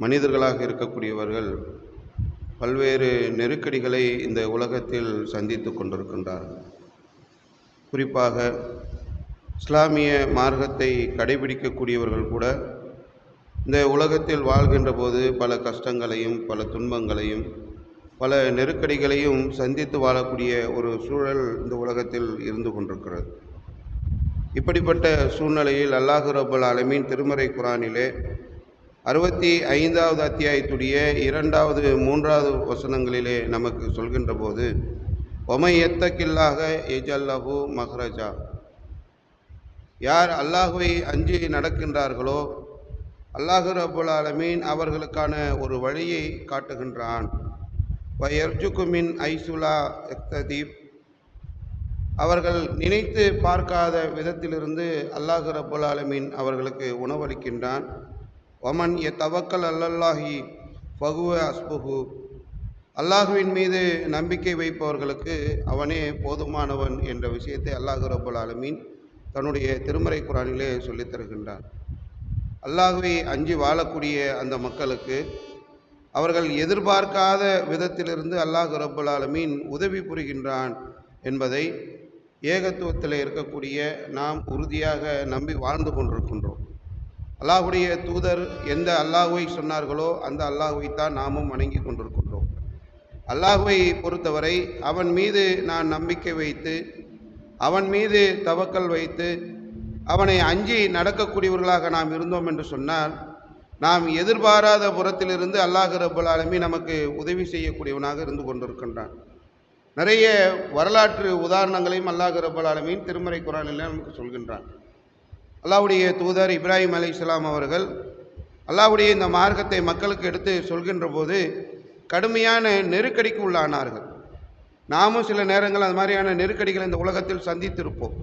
மனிதர்களாக இருக்கக்கூடியவர்கள் பல்வேறு நெருக்கடிகளை இந்த உலகத்தில் சந்தித்து கொண்டிருக்கின்றார்கள். குறிப்பாக இஸ்லாமிய மார்க்கத்தை கடைபிடிக்கக்கூடியவர்கள் கூட இந்த உலகத்தில் வாழ்கின்ற போது பல கஷ்டங்களையும் பல துன்பங்களையும் பல நெருக்கடிகளையும் சந்தித்து வாழக்கூடிய ஒரு சூழல் இந்த உலகத்தில் இருந்து கொண்டிருக்கிறது. இப்படிப்பட்ட சூழ்நிலையில் அல்லாஹ் ரப்பல் ஆலமீன் திருமறை குர்ஆனிலே 65வது அத்தியாயத்துடைய 2வது 3வது வசனங்களிலே நமக்கு சொல்கின்ற போது, ஒமை எத்தக்கில்லாக எஜல்லஹு மஹ்ரஜா, யார் அல்லாஹ்வை அஞ்சி நடக்கின்றார்களோ அல்லாஹ் ரப்பல் ஆலமீன் அவர்களுக்கான ஒரு வழியை காட்டுகின்றான். வயர்ஜுகு மின் ஐசுலா எக்ததீப், அவர்கள் நினைத்து பார்க்காத விதத்திலிருந்து அல்லாஹ் ரப்பல் ஆலமீன் அவர்களுக்கு உணவளிக்கின்றான். ஒமன் தவக்கல் அல்லல்லாஹி ஃபஹுவ அஸ்புஹு, அல்லாஹுவின் மீது நம்பிக்கை வைப்பவர்களுக்கு அவனே போதுமானவன் என்ற விஷயத்தை அல்லாஹ் ரப்பல் ஆலமீன் தன்னுடைய திருமறை குர்ஆனிலே சொல்லித் தருகின்றான். அல்லாஹுவை அஞ்சி வாழக்கூடிய அந்த மக்களுக்கு அவர்கள் எதிர்பார்க்காத விதத்திலிருந்து அல்லாஹ் ரப்பல் ஆலமீன் உதவி புரிகின்றான் என்பதை ஏகத்துவத்தில் இருக்கக்கூடிய நாம் உறுதியாக நம்பி வாழ்ந்து கொண்டிருக்கின்றோம். அல்லாஹுடைய தூதர் எந்த அல்லாஹுவை சொன்னார்களோ அந்த அல்லாஹுவைத்தான் நாமும் வணங்கி கொண்டிருக்கின்றோம். அல்லாஹுவை பொறுத்தவரை அவன் மீது நான் நம்பிக்கை வைத்து அவன் மீது தவக்கல் வைத்து அவனை அஞ்சி நடக்கக்கூடியவர்களாக நாம் இருந்தோம் என்று சொன்னால், நாம் எதிர்பாராத புறத்திலிருந்து அல்லாஹ் ரப்பல் ஆலமீன் நமக்கு உதவி செய்யக்கூடியவனாக இருந்து கொண்டிருக்கின்றான். நிறைய வரலாற்று உதாரணங்களையும் அல்லாஹ் ரப்பல் ஆலமீன் திருமறை குர்ஆனில் நமக்கு சொல்கின்றான். அல்லாஹ்வுடைய தூதர் இப்ராஹிம் அலைஹிஸ்ஸலாம் அவர்கள் அல்லாஹ்வுடைய இந்த மார்க்கத்தை மக்களுக்கு எடுத்து சொல்கின்ற போது கடுமையான நெருக்கடிக்கு உள்ளானார்கள். நாமும் சில நேரங்கள் அது மாதிரியான நெருக்கடிகளை இந்த உலகத்தில் சந்தித்திருப்போம்.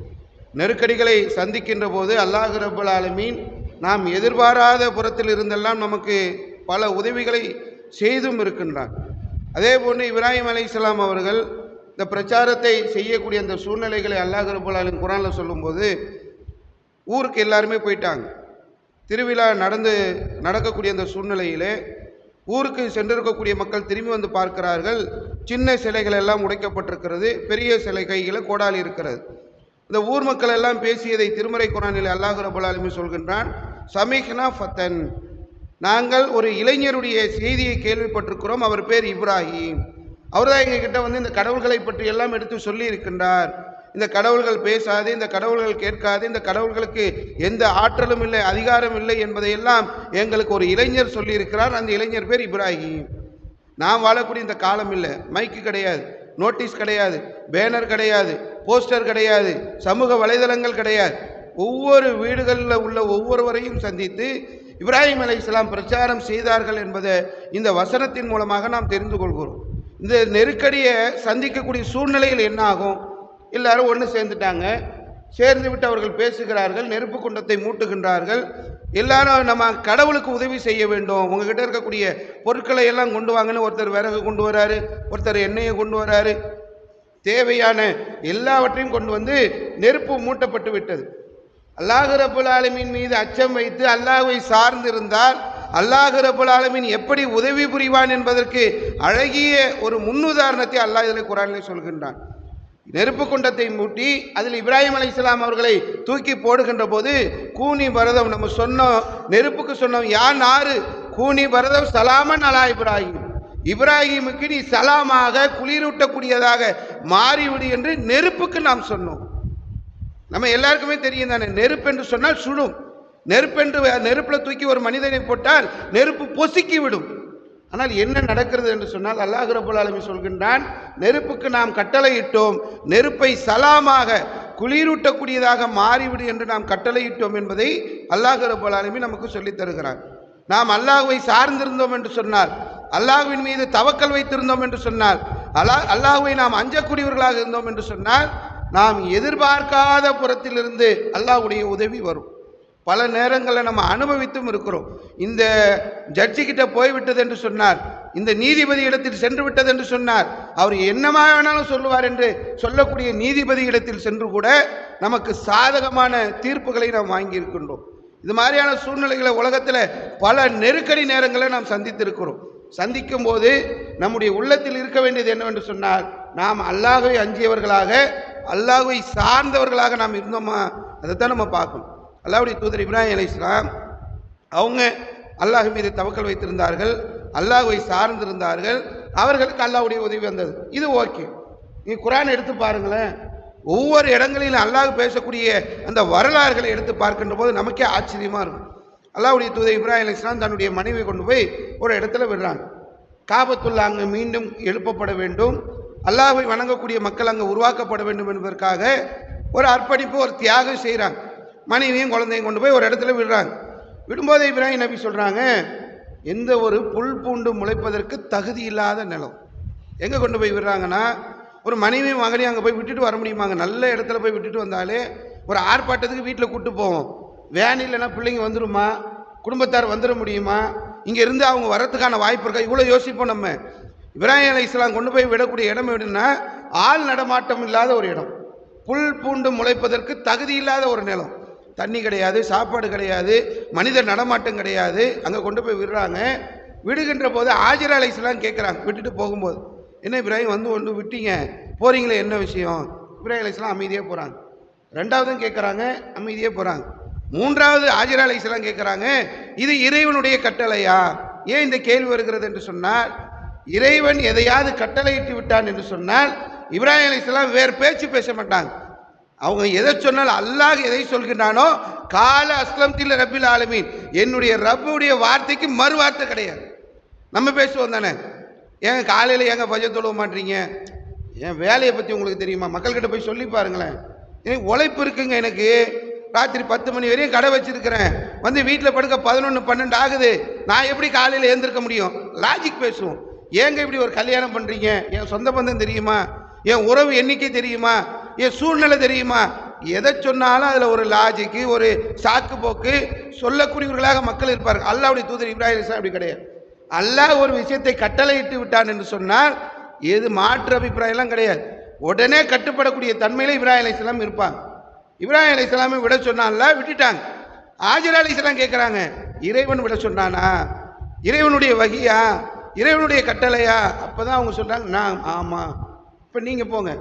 நெருக்கடிகளை சந்திக்கின்ற போது அல்லாஹ் ரப்பல் ஆலமீன் நாம் எதிர்பாராத புறத்தில் இருந்தெல்லாம் நமக்கு பல உதவிகளை செய்தும் இருக்கின்றான். அதே போன்று இப்ராஹிம் அலைஹிஸ்ஸலாம் அவர்கள் இந்த பிரச்சாரத்தை செய்யக்கூடிய அந்த சூழ்நிலைகளை அல்லாஹ் ரப்பல் ஆலமீன் குர்ஆனில் சொல்லும்போது, ஊருக்கு எல்லாருமே போயிட்டாங்க. திருவிழா நடக்கக்கூடிய அந்த சூழ்நிலையிலே ஊருக்கு சென்றிருக்கக்கூடிய மக்கள் திரும்பி வந்து பார்க்கிறார்கள். சின்ன சிலைகள் எல்லாம் உடைக்கப்பட்டிருக்கிறது, பெரிய சிலை கைகளை கோடாலி இருக்கிறது. இந்த ஊர் மக்கள் எல்லாம் பேசியதை திருமறை குர்ஆனில் அல்லாஹ் ரப்பல் ஆலமீன் சொல்கின்றான், சமிஹ்னா ஃபத்தன், நாங்கள் ஒரு இளைஞருடைய செய்தியை கேள்விப்பட்டிருக்கிறோம், அவர் பேர் இப்ராஹிம், அவர் தான் எங்ககிட்ட வந்து இந்த கடவுள்களை பற்றி எல்லாம் எடுத்து சொல்லி இருக்கின்றார். இந்த கடவுள்கள் பேசாது, இந்த கடவுள்கள் கேட்காது, இந்த கடவுள்களுக்கு எந்த ஆற்றலும் இல்லை, அதிகாரம் இல்லை என்பதையெல்லாம் எங்களுக்கு ஒரு இளைஞர் சொல்லி இருக்கிறார். அந்த இளைஞர் பேர் இப்ராஹிம். நாம் வாழக்கூடிய இந்த காலம் இல்லை, மைக்கு கிடையாது, நோட்டீஸ் கிடையாது, பேனர் கிடையாது, போஸ்டர் கிடையாது, சமூக வலைதளங்கள் கிடையாது. ஒவ்வொரு வீடுகளில் உள்ள ஒவ்வொருவரையும் சந்தித்து இப்ராஹிம் அலைஹிஸ்ஸலாம் பிரச்சாரம் செய்தார்கள் என்பதை இந்த வசனத்தின் மூலமாக நாம் தெரிந்து கொள்கிறோம். இந்த நெருக்கடியை சந்திக்கக்கூடிய சூழ்நிலையில் என்ன ஆகும்? எல்லாரும் ஒன்று சேர்ந்துட்டாங்க. சேர்ந்து விட்டு அவர்கள் பேசுகிறார்கள், நெருப்பு குண்டத்தை மூட்டுகின்றார்கள். எல்லாரும் நம்ம கடவுளுக்கு உதவி செய்ய வேண்டும், உங்ககிட்ட இருக்கக்கூடிய பொருட்களை எல்லாம் கொண்டு வாங்கன்னு ஒருத்தர் விறகு கொண்டு வராரு, ஒருத்தர் எண்ணெயை கொண்டு வராரு. தேவையான எல்லாவற்றையும் கொண்டு வந்து நெருப்பு மூட்டப்பட்டு விட்டது. அல்லாஹ் ரப்பல் ஆலமீன் மீது அச்சம் வைத்து அல்லாஹ்வை சார்ந்திருந்தால் அல்லாஹ் ரப்பல் ஆலமீன் எப்படி உதவி புரிவான் என்பதற்கு அழகிய ஒரு முன்னுதாரணத்தை அல்லாஹ் இதில் குர்ஆனிலே சொல்கின்றான். நெருப்பு குண்டத்தை மூட்டி அதில் இப்ராஹிம் அலைஹிஸ்ஸலாம் அவர்களை தூக்கி போடுகின்ற போது கூனி பரதம், நம்ம சொன்னோம், நெருப்புக்கு சொன்னோம், யான் ஆறு கூனி பரதம் சலாமன் அலா இப்ராஹிம், இப்ராஹிமுக்கு நீ சலாமாக குளிரூட்டக்கூடியதாக மாறிவிடு என்று நெருப்புக்கு நாம் சொன்னோம். நம்ம எல்லாருக்குமே தெரியும் தானே, நெருப்பு என்று சொன்னால் சுடும். நெருப்பில் தூக்கி ஒரு மனிதனை போட்டால் நெருப்பு பொசுக்கி விடும். ஆனால் என்ன நடக்கிறது என்று சொன்னால் அல்லாஹ் ரப்பல் ஆலமீன் சொல்கின்றான், நெருப்புக்கு நாம் கட்டளையிட்டோம், நெருப்பை சலாமாக குளிரூட்டக்கூடியதாக மாறிவிடு என்று நாம் கட்டளையிட்டோம் என்பதை அல்லாஹ் ரப்பல் ஆலமீன் நமக்கு சொல்லித் தருகிறான். நாம் அல்லாஹ்வை சார்ந்திருந்தோம் என்று சொன்னால், அல்லாஹ்வின் மீது தவக்கல் வைத்திருந்தோம் என்று சொன்னால், அல்லாஹ்வை நாம் அஞ்சக்கூடியவர்களாக இருந்தோம் என்று சொன்னால், நாம் எதிர்பார்க்காத புறத்திலிருந்து அல்லாஹ்வுடைய உதவி வரும். பல நேரங்களில் நம்ம அனுபவித்தும் இருக்கிறோம். இந்த ஜட்ஜி கிட்ட போய்விட்டது என்று சொன்னார், இந்த நீதிபதி இடத்தில் சென்று விட்டது என்று சொன்னார், அவர் என்னமா வேணாலும் சொல்லுவார் என்று சொல்லக்கூடிய நீதிபதி இடத்தில் சென்று கூட நமக்கு சாதகமான தீர்ப்புகளை நாம் வாங்கி இருக்கின்றோம். இது மாதிரியான சூழ்நிலைகளை உலகத்தில் பல நெருக்கடி நேரங்களை நாம் சந்தித்திருக்கிறோம். சந்திக்கும் போது நம்முடைய உள்ளத்தில் இருக்க வேண்டியது என்னவென்று சொன்னால், நாம் அல்லாஹ்வை அஞ்சியவர்களாக, அல்லாஹ்வை சார்ந்தவர்களாக நாம் இருந்தோமா, அதைத்தான் நம்ம பார்க்கணும். அல்லாஹ்வுடைய தூதர் இப்ராஹிம் அலைஹிஸ்ஸலாம் அவங்க அல்லாஹ் மீது தவக்கல் வைத்திருந்தார்கள், அல்லாஹ்வை சார்ந்திருந்தார்கள், அவர்களுக்கு அல்லாஹ்வுடைய உதவி வந்தது. இது ஓகே. நீ குர்ஆன் எடுத்து பாருங்களேன், ஒவ்வொரு இடங்களிலும் அல்லாஹ் பேசக்கூடிய அந்த வரலாறுகளை எடுத்து பார்க்கின்ற போது நமக்கே ஆச்சரியமாக இருக்கும். அல்லாஹ்வுடைய தூதர் இப்ராஹிம் அலைஹிஸ்ஸலாம் தன்னுடைய மனைவியை கொண்டு போய் ஒரு இடத்துல விடுறாங்க. காபத்துல்லா அங்கே மீண்டும் எழுப்பப்பட வேண்டும், அல்லாஹ்வை வணங்கக்கூடிய மக்கள் அங்கே உருவாக்கப்பட வேண்டும் என்பதற்காக ஒரு அர்ப்பணிப்பு, ஒரு தியாகம் செய்கிறாங்க. மனைவியும் குழந்தையும் கொண்டு போய் ஒரு இடத்துல விடுறாங்க. விடும்போது இப்ராஹிம் நபி சொல்கிறாங்க, எந்த ஒரு புல் பூண்டு முளைப்பதற்கு தகுதி இல்லாத நிலம். எங்கே கொண்டு போய் விடுறாங்கன்னா, ஒரு மனைவியும் மகனையும் அங்கே போய் விட்டுட்டு வர முடியுமாங்க? நல்ல இடத்துல போய் விட்டுட்டு வந்தாலே ஒரு ஆர்ப்பாட்டத்துக்கு வீட்டில் கூப்பிட்டு போவோம். வேன் இல்லைன்னா பிள்ளைங்க வந்துடுமா, குடும்பத்தார் வந்துட முடியுமா, இங்கே இருந்து அவங்க வரத்துக்கான வாய்ப்பு இருக்கா, இவ்வளோ யோசிப்போம் நம்ம. இப்ராஹிம் அலைஹிஸ்ஸலாம் கொண்டு போய் விடக்கூடிய இடம் எப்படின்னா, ஆள் நடமாட்டம் இல்லாத ஒரு இடம், புல் பூண்டு முளைப்பதற்கு தகுதி இல்லாத ஒரு நிலம். தண்ணி கிடையாது, சாப்பாடு கிடையாது, மனிதர் நடமாட்டம் கிடையாது. அங்கே கொண்டு போய் விடுறாங்க. விடுகின்ற போது ஹாஜர் அலைஹிஸ்ஸலாம் கேட்குறாங்க, விட்டுட்டு போகும்போது, என்ன இப்ராஹிம் வந்து விட்டீங்க, போகிறீங்களே, என்ன விஷயம்? இப்ராஹிம் அலைஹிஸ்ஸலாம் அமைதியாக போகிறாங்க. ரெண்டாவதும் கேட்குறாங்க, அமைதியாக போகிறாங்க. மூன்றாவது ஹாஜர் அலைஹிஸ்ஸலாம் கேட்குறாங்க, இது இறைவனுடைய கட்டளையா? ஏன் இந்த கேள்வி வருகிறது என்று சொன்னால், இறைவன் எதையாவது கட்டளையிட்டு விட்டான் என்று சொன்னால் இப்ராஹிம் அலைஹிஸ்ஸலாம் வேறு பேச்சு பேச மாட்டாங்க. அவங்க எதை சொன்னால், அல்லாஹ் எதை சொல்கிறானோ, கால அஸ்லம்தில் ரப்பில் ஆலமீன், என்னுடைய ரப்புடைய வார்த்தைக்கு மறு வார்த்தை கிடையாது. நம்ம பேசுவோம் தானே, ஏன் காலையில் ஏங்க பஜ்ஜை தொழுவ மாட்டீங்க, என் வேலையை பற்றி உங்களுக்கு தெரியுமா, மக்கள்கிட்ட போய் சொல்லி பாருங்களேன். எனக்கு உழைப்பு இருக்குங்க, எனக்கு ராத்திரி 10 மணி வரையும் கடை வச்சிருக்கிறேன், வந்து வீட்டில் படுக்க 11, 12 ஆகுது, நான் எப்படி காலையில் எழுந்திருக்க முடியும்? லாஜிக் பேசுவோம். ஏங்க இப்படி ஒரு கல்யாணம் பண்ணுறீங்க, என் சொந்த பந்தம் தெரியுமா, என் உறவு எண்ணிக்கை தெரியுமா, என் சூழ்நிலை தெரியுமா? எதை சொன்னாலும் அதில் ஒரு லாஜிக்கு, ஒரு சாக்கு போக்கு சொல்லக்கூடியவர்களாக மக்கள் இருப்பார்கள். அல்லாஹ்வுடைய தூதர் இப்ராஹிம் அலைஹிஸ்ஸலாம் அப்படி கிடையாது. அல்லாஹ் ஒரு விஷயத்தை கட்டளையிட்டு விட்டான் என்று சொன்னால் எது மாற்று அபிப்பிராயம்லாம் கிடையாது, உடனே கட்டுப்படக்கூடிய தன்மையில் இப்ராஹிம் அலைஹிஸ்ஸலாம் இருப்பாங்க. இப்ராஹிம் அலைஹிஸ்ஸலாமை விட சொன்னான்ல, விட்டுட்டாங்க. ஹாஜர் அலைஹிஸ்ஸலாம் கேட்குறாங்க, இறைவன் விட சொன்னானா, இறைவனுடைய வகியா, இறைவனுடைய கட்டளையா? அப்போ தான் அவங்க சொல்கிறாங்க, நான் ஆமாம். இப்போ நீங்கள் போங்க,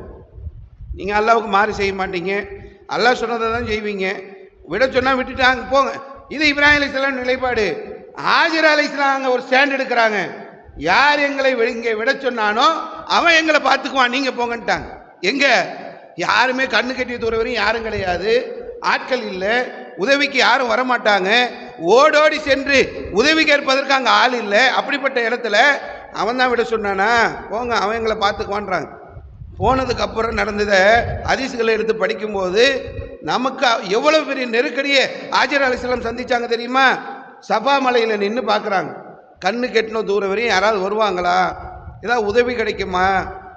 நீங்கள் அல்லாவுக்கு மாறு செய்ய மாட்டீங்க, அல்லாஹ் சொன்னதை தான் செய்வீங்க, விட சொன்னால் விட்டுட்டாங்க, போங்க. இது இப்ராஹிம் அலைஹிஸ்ஸலாம் நிலைப்பாடு. ஹாஜர் அலைஹிஸ்ஸலாம் அங்கே ஒரு ஸ்டாண்ட் எடுக்கிறாங்க, யார் எங்களை இங்கே விட சொன்னானோ அவன் எங்களை பார்த்துக்குவான், நீங்கள் போங்கன்ட்டாங்க. எங்கே? யாருமே கண்ணு கட்டிய தூரம் வரையும் யாரும் கிடையாது, ஆட்கள் இல்லை, உதவிக்கு யாரும் வரமாட்டாங்க, ஓடோடி சென்று உதவி கேட்பதற்கு அங்கே ஆள் இல்லை. அப்படிப்பட்ட இடத்துல அவன் தான் விட சொன்னானா, போங்க அவன் எங்களை பார்த்துக்குவான்றாங்க. போனதுக்கு அப்புறம் நடந்ததை ஹதீஸ்களை எடுத்து படிக்கும்போது நமக்கு எவ்வளவு பெரிய நெருக்கடியை ஹாஜர் அலைஹிஸ்ஸலாம் சந்திச்சாங்க தெரியுமா? சஃபா மலையில் நின்று பார்க்குறாங்க, கண்ணு கெட்டின தூரம் வரையும் யாராவது வருவாங்களா, ஏதாவது உதவி கிடைக்குமா,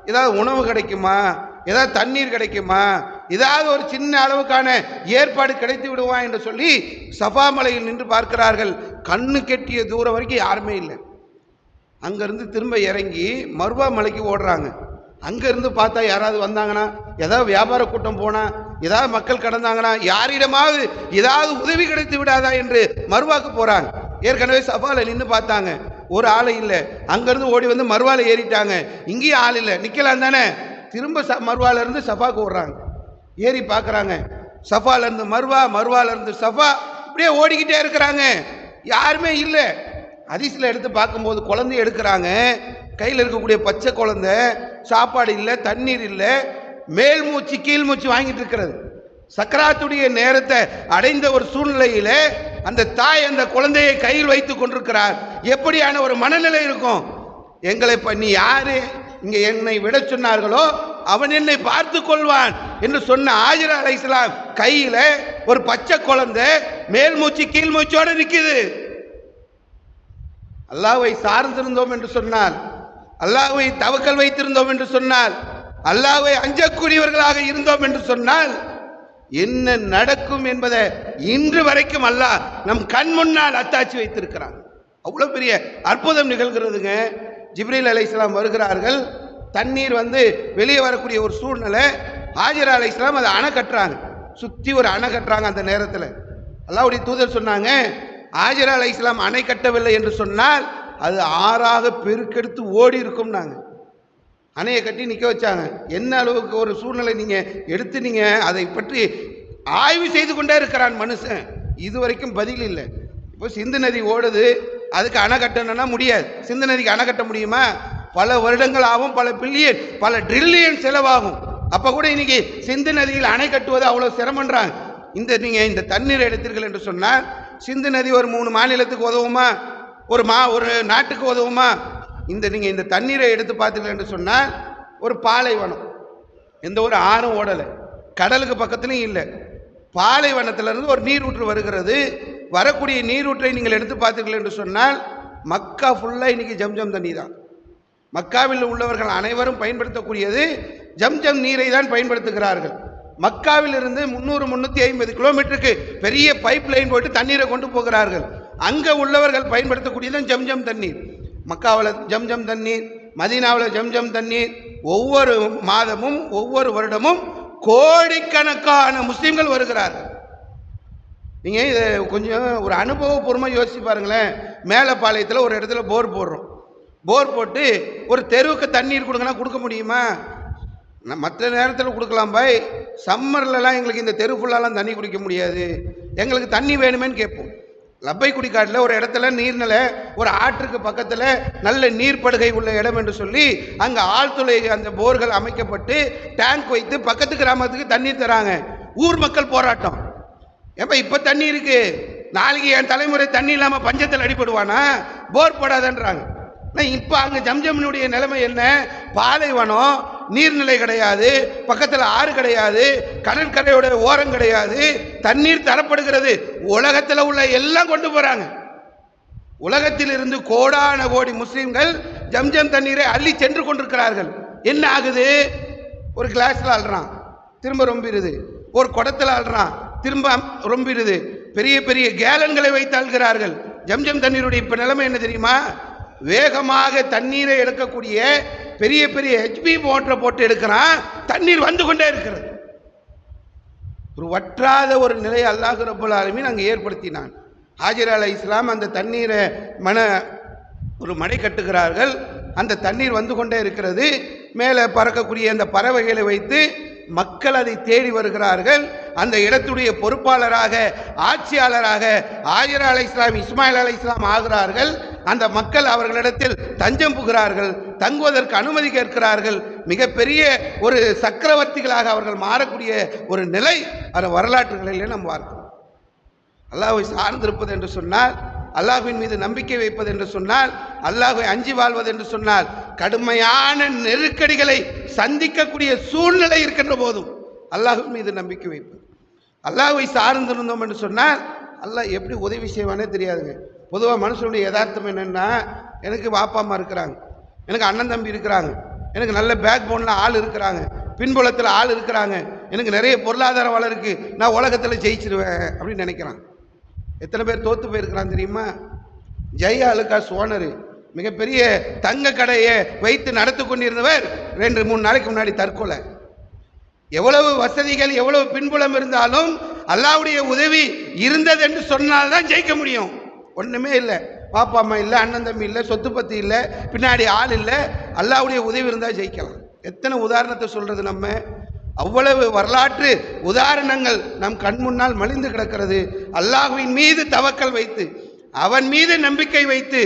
ஏதாவது உணவு கிடைக்குமா, ஏதாவது தண்ணீர் கிடைக்குமா, ஏதாவது ஒரு சின்ன அளவுக்கான ஏற்பாடு கிடைத்து விடுவான் என்று சொல்லி சஃபா மலையில் நின்று பார்க்கிறார்கள். கண்ணு கெட்டிய தூரம் வரைக்கும் யாருமே இல்லை. அங்கேருந்து திரும்ப இறங்கி மர்வா மலைக்கு ஓடுறாங்க. அங்கேருந்து பார்த்தா யாராவது வந்தாங்கன்னா, ஏதாவது வியாபார கூட்டம் போனால், ஏதாவது மக்கள் கடந்தாங்கன்னா, யாரிடமாவது ஏதாவது உதவி கிடைத்து விடாதா என்று மர்வாக்கு போகிறாங்க. ஏற்கனவே சஃபாவில் நின்று பார்த்தாங்க, ஒரு ஆள் இல்லை. அங்கேருந்து ஓடி வந்து மர்வாவில் ஏறிட்டாங்க, இங்கேயும் ஆள் இல்லை, நிற்கலாம் தானே. திரும்ப மர்வாலேருந்து சஃபாவுக்கு ஓடுறாங்க. ஏறி பார்க்குறாங்க, சஃபாலேருந்து மர்வா, மர்வாலேருந்து சஃபா, இப்படியே ஓடிக்கிட்டே இருக்கிறாங்க, யாருமே இல்லை. ஹதீஸில் எடுத்து பார்க்கும்போது குழந்தை எடுக்கிறாங்க, கையில் இருக்கக்கூடிய பச்சை குழந்தை, சாப்பாடு இல்லை, தண்ணீர் இல்லை, மேல் மூச்சு கீழ் மூச்சு வாங்கிட்டு இருக்கிறது. சக்கராத்துடைய நேரத்தை அடைந்த ஒரு சூழ்நிலையில் அந்த தாய் அந்த குழந்தையை கையில் வைத்து கொண்டிருக்கிறார். எப்படியான ஒரு மனநிலை இருக்கும்? எங்களை பண்ணி யாரு இங்கே என்னை விட சொன்னார்களோ அவன் என்னை பார்த்து கொள்வான் என்று சொன்ன ஹாஜர் அலைஹிஸ்ஸலாம் கையில் ஒரு பச்சை குழந்தை மேல் மூச்சு கீழ் மூச்சோடு நிற்குது. அல்லாஹ்வை சார்ந்திருந்தோம் என்று சொன்னால், அல்லாஹ்வை தவக்கல் வைத்திருந்தோம் என்று சொன்னால், அல்லாஹ்வை அஞ்சக்கூடியவர்களாக இருந்தோம் என்று சொன்னால் என்ன நடக்கும் என்பதை இன்று வரைக்கும் அல்லாஹ் நம் கண் முன்னால் அத்தாட்சி வைத்திருக்கிறான். அவ்வளோ பெரிய அற்புதம் நிகழ்கிறதுங்க. ஜிப்ரீல் அலைஹிஸ்ஸலாம் வருகிறார்கள், தண்ணீர் வந்து வெளியே வரக்கூடிய ஒரு சூழ்நிலை. ஹாஜர் அலைஹிஸ்ஸலாம் அதை அணை கட்டுறாங்க, சுற்றி ஒரு அணை கட்டுறாங்க. அந்த நேரத்தில் அல்லாஹ்வுடைய தூதர் சொன்னாங்க, ஹாஜரா அலைஹிஸ்ஸலாம் அணை கட்டவில்லை என்று சொன்னால் அது ஆறாக பெருக்கெடுத்து ஓடி இருக்கும்னாங்க. அணையை கட்டி நிற்க வச்சாங்க. என்ன அளவுக்கு ஒரு சூழ்நிலை நீங்கள் எடுத்து நீங்கள் அதை பற்றி ஆய்வு செய்து கொண்டே இருக்கிறான் மனுஷன். இது வரைக்கும் பதில் இல்லை. இப்போ சிந்து நதி ஓடுது, அதுக்கு அணை கட்டணும்னா முடியாது. சிந்து நதிக்கு அணை கட்ட முடியுமா? பல வருடங்கள் ஆகும், பல பில்லியன் பல ட்ரில்லியன் செலவாகும். அப்போ கூட இன்னைக்கு சிந்து நதியில் அணை கட்டுவது அவ்வளோ சிரமன்றாங்க. நீங்கள் இந்த தண்ணீரை எடுத்தீர்கள் என்று சொன்னால் சிந்து நதி ஒரு 3 மாநிலத்துக்கு உதவுமா? ஒரு நாட்டுக்கு உதவுமா? நீங்கள் இந்த தண்ணீரை எடுத்து பார்த்தீர்கள் என்று சொன்னால் ஒரு பாலைவனம், எந்த ஒரு ஆறும் ஓடலை, கடலுக்கு பக்கத்துலையும் இல்லை. பாலைவனத்திலிருந்து ஒரு நீரூற்று வருகிறது. வரக்கூடிய நீரூற்றை நீங்கள் எடுத்து பார்த்தீர்கள் என்று சொன்னால் மக்கா ஃபுல்லாக இன்னைக்கு ஜம்ஜம் தண்ணி தான். மக்காவில் உள்ளவர்கள் அனைவரும் பயன்படுத்தக்கூடியது ஜம்ஜம் நீரை தான் பயன்படுத்துகிறார்கள். மக்காவில் இருந்து 300-350 கிலோமீட்டருக்கு பெரிய பைப் லைன் போட்டு தண்ணீரை கொண்டு போகிறார்கள். அங்கே உள்ளவர்கள் பயன்படுத்தக்கூடியது ஜம்ஜம் தண்ணீர். மக்காவில் ஜம்ஜம் தண்ணீர், மதீனாவில் ஜம்ஜம் தண்ணீர். ஒவ்வொரு மாதமும் ஒவ்வொரு வருடமும் கோடிக்கணக்கான முஸ்லீம்கள் வருகிறார்கள். நீங்கள் இதை கொஞ்சம் ஒரு அனுபவபூர்வமாக யோசிச்சு பாருங்களேன். மேலப்பாளையத்தில் ஒரு இடத்துல போர் போடுறோம். போர் போட்டு ஒரு தெருவுக்கு தண்ணீர் கொடுங்கன்னா கொடுக்க முடியுமா? மற்ற நேரத்தில் கொடுக்கலாம் பாய். சம்மர்லலாம் எங்களுக்கு இந்த தெரு ஃபுல்லாலாம் தண்ணி குடிக்க முடியாது, எங்களுக்கு தண்ணி வேணுமேன்னு கேட்போம். லப்பை குடிக்காட்டில் ஒரு இடத்துல நீர்நிலை, ஒரு ஆற்றுக்கு பக்கத்தில் நல்ல நீர்ப்படுகை உள்ள இடம் என்று சொல்லி அங்கே ஆழ்துளை அந்த போர்கள் அமைக்கப்பட்டு டேங்க் வைத்து பக்கத்து கிராமத்துக்கு தண்ணீர் தராங்க. ஊர் மக்கள் போராட்டம். ஏப்பா இப்போ தண்ணி இருக்கு, நாளைக்கு என் தலைமுறை தண்ணி இல்லாமல் பஞ்சத்தில் அடிபடுவானா? போர் போடாதன்றாங்க. இப்போ அங்கே ஜம்ஜம்னுடைய நிலைமை என்ன? பாலைவனம், நீர்நிலை கிடையாது, பக்கத்தில் ஆறு கிடையாது, கடற்கரையோட ஓரம் கிடையாது, தண்ணீர் தரப்படுகிறது. உலகத்தில் உள்ள எல்லாம் கொண்டு போறாங்க. உலகத்தில் இருந்து கோடான கோடி முஸ்லீம்கள் ஜம்ஜம் தண்ணீரை அள்ளி சென்று கொண்டிருக்கிறார்கள். என்ன ஆகுது? ஒரு கிளாஸ்ல ஆள்றான், திரும்ப ரொம்பிடுது. ஒரு குடத்தில் ஆள்றான், திரும்ப ரொம்பிடுது. பெரிய பெரிய கேலன்களை வைத்து ஆள்கிறார்கள். ஜம்ஜம் தண்ணீருடைய இப்ப நிலைமை என்ன தெரியுமா? வேகமாக தண்ணீரை எடுக்கக்கூடிய பெரிய பெரிய ஹெச்பி மோட்டரை போட்டு எடுக்கிறான், தண்ணீர் வந்து கொண்டே இருக்கிறது. ஒரு வற்றாத ஒரு நிலையை அல்லாஹ் ரப்பல் ஆலமீன் அங்கே ஏற்படுத்தினான். ஹாஜர் அலைஹிஸ்ஸலாம் அந்த தண்ணீரை ஒரு மடை கட்டுகிறார்கள். அந்த தண்ணீர் வந்து கொண்டே இருக்கிறது. மேலே பறக்கக்கூடிய அந்த பறவைகளை வைத்து மக்கள் அதை தேடி வருகிறார்கள். அந்த இடத்துடைய பொறுப்பாளராக, ஆட்சியாளராக ஹாஜர் அலைஹிஸ்ஸலாம், இஸ்மாயில் அலைஹிஸ்ஸலாம் ஆகிறார்கள். அந்த மக்கள் அவர்களிடத்தில் தஞ்சம் புகிறார்கள், தங்குவதற்கு அனுமதி கேட்கிறார்கள். மிகப்பெரிய ஒரு சக்கரவர்த்திகளாக அவர்கள் மாறக்கூடிய ஒரு நிலை அந்த வரலாற்றுகளிலே நாம் பார்க்கிறோம். அல்லாஹ்வை சார்ந்திருப்பது என்று சொன்னால், அல்லாஹ்வின் மீது நம்பிக்கை வைப்பது என்று சொன்னால், அல்லாஹ்வை அஞ்சி வாழ்வது என்று சொன்னால், கடுமையான நெருக்கடிகளை சந்திக்கக்கூடிய சூழ்நிலை இருக்கின்ற போதும் அல்லாஹ்வின் மீது நம்பிக்கை வைப்பது. அல்லாஹ்வை சார்ந்திருந்தோம் என்று சொன்னால் அல்லாஹ் எப்படி உதவி செய்வானே தெரியாதுங்க. பொதுவாக மனுஷனுடைய யதார்த்தம் என்னென்னா, எனக்கு பாப்பா அம்மா இருக்கிறாங்க, எனக்கு அண்ணன் தம்பி இருக்கிறாங்க, எனக்கு நல்ல பேக் போனில் ஆள் இருக்கிறாங்க, பின்புலத்தில் ஆள் இருக்கிறாங்க, எனக்கு நிறைய பொருளாதார வளம் இருக்குது, நான் உலகத்தில் ஜெயிச்சிருவேன் அப்படின்னு நினைக்கிறான். எத்தனை பேர் தோற்று போயிருக்கிறான் தெரியுமா? ஜெய் அலுகாஸ் ஓனரு, மிகப்பெரிய தங்க கடையை வைத்து நடத்தி கொண்டிருந்தவர் 2-3 நாளைக்கு முன்னாடி தற்கொலை. எவ்வளவு வசதிகள், எவ்வளவு பின்புலம் இருந்தாலும் அல்லாஹ்வுடைய உதவி இருந்தது என்று சொன்னால்தான் ஜெயிக்க முடியும். ஒன்றுமே இல்லை, பாப்பா அம்மா இல்லை, அண்ணன் தம்பி இல்லை, சொத்து பத்தி இல்லை, பின்னாடி ஆள் இல்லை, அல்லாஹ்வுடைய உதவி இருந்தால் ஜெயிக்கலாம். எத்தனை உதாரணத்தை சொல்றது நம்ம? அவ்வளவு வரலாற்று உதாரணங்கள் நம் கண் முன்னால் மலிந்து கிடக்கிறது. அல்லாஹ்வின் மீது தவக்கல் வைத்து, அவன் மீது நம்பிக்கை வைத்து,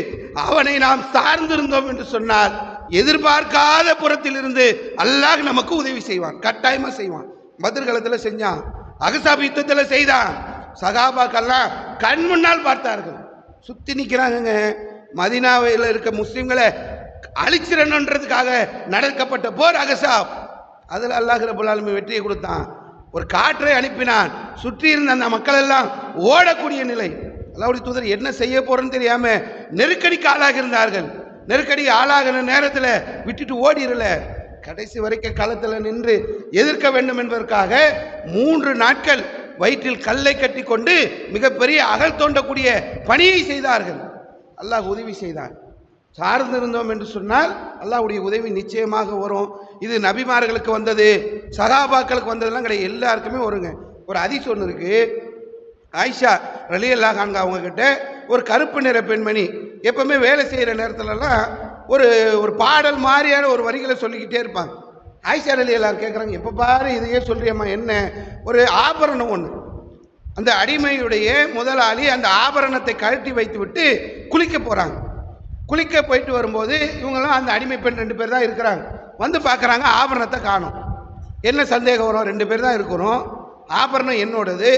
அவனை நாம் சார்ந்திருந்தோம் என்று சொன்னால் எதிர்பார்க்காத புறத்தில் இருந்து அல்லாஹ் நமக்கு உதவி செய்வான், கட்டாயமா செய்வான். பத்ர் காலத்தில் செஞ்சான், அஹ்ஸாப் யுத்தத்தில் செய்தான். சகாபாக்கெல்லாம் கண் முன்னால் பார்த்தார்கள். சுத்தி நிற்கிறாங்க. மதீனாவில் இருக்க முஸ்லிம்களை அழிச்சிடணுன்றதுக்காக நடக்கப்பட்ட போர் அஹ்ஸாப். அதில் அல்லாஹ் ரப்பல் ஆலமீன் வெற்றியை கொடுத்தான். ஒரு காற்றை அனுப்பினான், சுற்றி இருந்த அந்த மக்கள் எல்லாம் ஓடக்கூடிய நிலை. அல்லாஹ்வுடைய தூதர் என்ன செய்ய போறேன்னு தெரியாம நெருக்கடிக்கு ஆளாகி இருந்தார்கள். நெருக்கடி ஆளாகிற நேரத்தில் விட்டுட்டு ஓடிரல, கடைசி வரைக்கும் களத்தில் நின்று எதிர்க்க வேண்டும் என்பதற்காக 3 நாட்கள் வயிற்றில் கல்லை கட்டி கொண்டு மிகப்பெரிய அகல் தோண்டக்கூடிய பணியை செய்தார்கள். அல்லாஹ் உதவி செய்தான். சார்ந்திருந்தோம் என்று சொன்னால் அல்லாஹ்வுடைய உதவி நிச்சயமாக வரும். இது நபிமார்களுக்கு வந்தது, சகாபாக்களுக்கு வந்ததெல்லாம் கிடையாது, எல்லாருக்குமே வருங்க. ஒரு ஹதீஸ் ஒன்று இருக்கு. ஆயிஷா ரலியல்லாஹு அன்ஹா அவங்க கிட்ட ஒரு கருப்பு நிற பெண்மணி எப்பவுமே வேலை செய்கிற நேரத்துலலாம் ஒரு ஒரு பாடல் மாதிரியான ஒரு வரிகளை சொல்லிக்கிட்டே இருப்பாங்க. ஆயிஷா ரலியல்லாஹு கேட்குறாங்க, எப்போ பாரு இதையே சொல்றியம்மா, என்ன? ஒரு ஆபரணம் ஒன்று, அந்த அடிமையுடைய முதலாளி அந்த ஆபரணத்தை கழட்டி வைத்து விட்டு குளிக்க போகிறாங்க. குளிக்க போயிட்டு வரும்போது இவங்கெல்லாம் அந்த அடிமை பெண் 2 பேர் தான் இருக்கிறாங்க. வந்து பார்க்குறாங்க, ஆபரணத்தை காணும். என்ன சந்தேகம் வரும்? 2 பேர் தான் இருக்கிறோம், ஆபரணம் என்னோடது,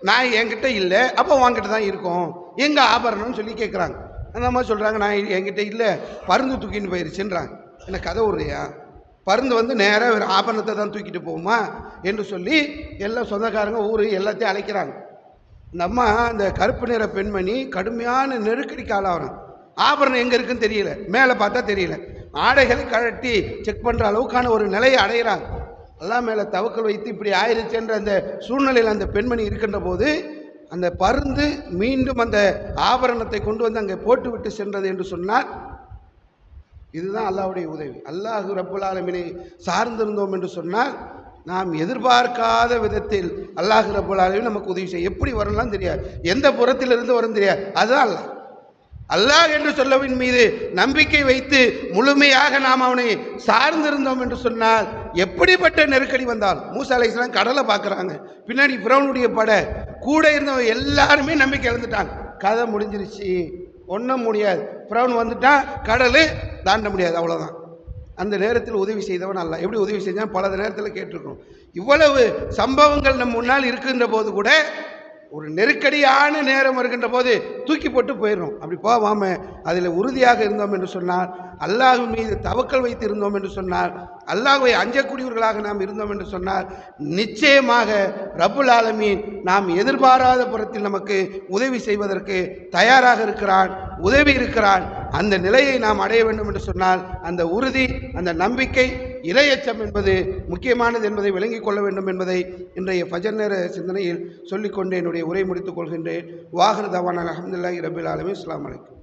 நான் என்கிட்ட இல்லை, அப்போ உன்கிட்ட தான் இருக்கும், எங்கே ஆபரணம்னு சொல்லி கேட்குறாங்க. அந்த அம்மா சொல்கிறாங்க, நான் என்கிட்ட இல்லை, பருந்து தூக்கின்னு போயிருச்சுன்றாங்க. என்ன கதை விடுறியா? பருந்து வந்து நேராக ஒரு ஆபரணத்தை தான் தூக்கிட்டு போகுமா என்று சொல்லி எல்லாம் சொந்தக்காரங்க ஊர் எல்லாத்தையும் அழைக்கிறாங்க. இந்த அம்மா அந்த கருப்பு நிற பெண்மணி கடுமையான நெருக்கடிக்கு ஆளாகிறான். ஆபரணம் எங்கே இருக்குன்னு தெரியல, மேலே பார்த்தா தெரியல, ஆடைகளை கழட்டி செக் பண்ணுற அளவுக்கான ஒரு நிலையை அடைகிறாங்க. எல்லாம் மேலே தவக்கல் வைத்து இப்படி ஆயிடுச்சுன்ற அந்த சூழ்நிலையில் அந்த பெண்மணி இருக்கின்ற போது அந்த பருந்து மீண்டும் அந்த ஆபரணத்தை கொண்டு வந்து அங்கே போட்டு விட்டு சென்றது என்று சொன்னால், இதுதான் அல்லாஹ்வுடைய உதவி. அல்லாஹ் ரப்புல் ஆலமீனை சார்ந்திருந்தோம் என்று சொன்னால் நாம் எதிர்பார்க்காத விதத்தில் அல்லாஹ் ரப்புல் ஆலமீன் நமக்கு உதவி செய்ய எப்படி வரலாம் தெரியாது, எந்த புறத்திலிருந்து வரும் தெரியாது. அதுதான் அல்லாஹ். அல்லாஹ் என்று சொல்லவின் மீது நம்பிக்கை வைத்து முழுமையாக நாம் அவனை சார்ந்திருந்தோம் என்று சொன்னால் எப்படிப்பட்ட நெருக்கடி வந்தால், மூசா அலைஹிஸ்ஸலாம் கடலை பார்க்குறாங்க, பின்னாடி ஃபிரௌனுடைய படை, கூட இருந்தவங்க எல்லாருமே நம்பிக்கை இழந்துட்டாங்க. கதை முடிஞ்சிருச்சு, ஒன்றும் முடியாது, ஃபிரௌன் வந்துட்டான், கடல் தாண்ட முடியாது, அவ்வளோதான். அந்த நேரத்தில் உதவி செய்தவன் அல்லாஹ். எப்படி உதவி செஞ்சான் பல நேரத்தில் கேட்டிருக்கோம். இவ்வளவு சம்பவங்கள் நம் முன்னால் இருக்கின்ற போது கூட ஒரு நெருக்கடியான நேரம் வருகின்ற போது தூக்கி போட்டு போயிடும். அப்படி போகாம அதில் உறுதியாக இருந்தோம் என்று சொன்னால், அல்லாஹ்வின் மீது தவக்கல் வைத்து இருந்தோம் என்று சொன்னால், அல்லாஹ்வை அஞ்சக்கூடியவர்களாக நாம் இருந்தோம் என்று சொன்னால், நிச்சயமாக ரப்புல் ஆலமீன் நாம் எதிர்பாராத புறத்தில் நமக்கு உதவி செய்வதற்கு தயாராக இருக்கிறான், உதவி இருக்கிறான். அந்த நிலையை நாம் அடைய வேண்டும் என்று சொன்னால் அந்த உறுதி, அந்த நம்பிக்கை, இறையச்சம் என்பது முக்கியமானது என்பதை விளங்கிக் கொள்ள வேண்டும் என்பதை இன்றைய ஃபஜர் நேர சிந்தனையில் சொல்லிக்கொண்டு என்னுடைய உரை முடித்துக் கொள்கின்றேன். வாஹிர் தவானா அல்ஹம்துலில்லாஹி ரப்பில் ஆலமீன். அஸ்ஸலாமு அலைக்கும்.